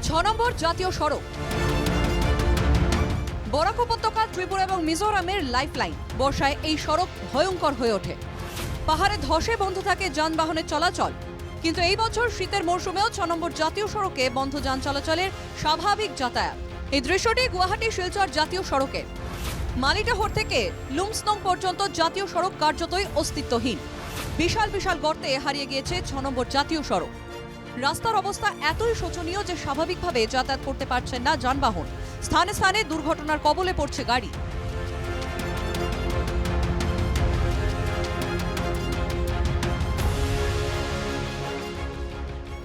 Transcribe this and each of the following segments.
6 নম্বর জাতীয় সড়ক। বরাক উপত্যকা, ত্রিপুরা এবং মিজোরামের লাইফলাইন। বর্ষায় এই সড়ক ভয়ঙ্কর হয়ে ওঠে। পাহাড়ে ধসে বন্ধ থাকে যানবাহনের চলাচল। কিন্তু এই বছর শীতের মৌসুমেও 6 নম্বর জাতীয় সড়কে বন্ধ যান চলাচলের স্বাভাবিক যাতায়াত। এই দৃশ্যটি গুয়াহাটি শিলচর জাতীয় সড়কে। মালিটাহর থেকে লুমসনং পর্যন্ত জাতীয় সড়ক কার্যতই অস্তিত্বহীন। বিশাল বিশাল গর্তে হারিয়ে গিয়েছে 6 নম্বর জাতীয় সড়ক। রাস্তার অবস্থা এতই শোচনীয় যে স্বাভাবিকভাবে যাতায়াত করতে পারছেন না যানবাহন। স্থানে স্থানে দুর্ঘটনার কবলে পড়ছে গাড়ি।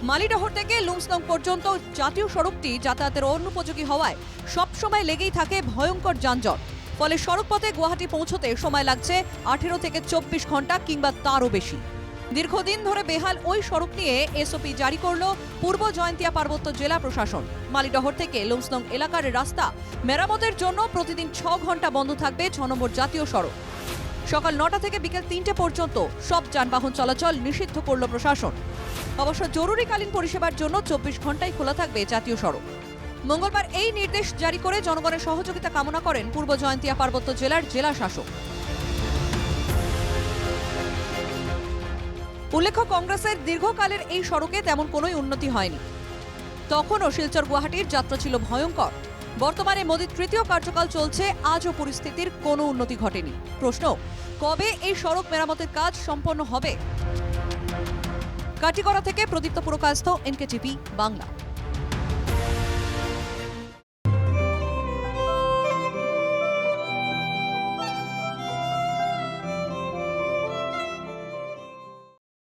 মালিডহর থেকে লুমসনং পর্যন্ত জাতীয় সড়কটি যাতায়াতের অনুপযোগী হওয়ায় সবসময় লেগেই থাকে ভয়ঙ্কর যানজট। ফলে সড়কপথে গুয়াহাটি পৌঁছতে সময় লাগছে 18 থেকে 24 ঘন্টা কিংবা তারও বেশি। দীর্ঘদিন ধরে বেহাল ওই সড়ক নিয়ে এসওপি জারি করল পূর্ব জয়ন্তিয়া পার্বত্য জেলা প্রশাসন। মালিডহর থেকে লুমসনং এলাকার রাস্তা মেরামতের জন্য প্রতিদিন 6 ঘন্টা বন্ধ থাকবে 6 নম্বর জাতীয় সড়ক। সকাল 9টা থেকে বিকেল 3টে পর্যন্ত সব যানবাহন চলাচল নিষিদ্ধ করল প্রশাসন। অবশ্য জরুরিকালীন পরিষেবার জন্য 24 ঘন্টাই খোলা থাকবে জাতীয় সড়ক। মঙ্গলবার এই নির্দেশ জারি করে জনগণের সহযোগিতা কামনা করেন পূর্ব জয়ন্তিয়া পার্বত্য জেলার জেলা শাসক। উল্লেখ্য, কংগ্রেসের দীর্ঘকালের এই সড়কে তেমন কোনোই উন্নতি হয়নি। তখনও শিলচর গুয়াহাটির যাত্রা ছিল ভয়ঙ্কর। বর্তমানে মোদির তৃতীয় কার্যকাল চলছে, আজও পরিস্থিতির কোনো উন্নতি ঘটেনি। প্রশ্ন, কবে এই সড়ক মেরামতের কাজ সম্পন্ন হবে? কাটিগড়া থেকে প্রদীপ্ত পুরকায়স্থ, NKTV বাংলা।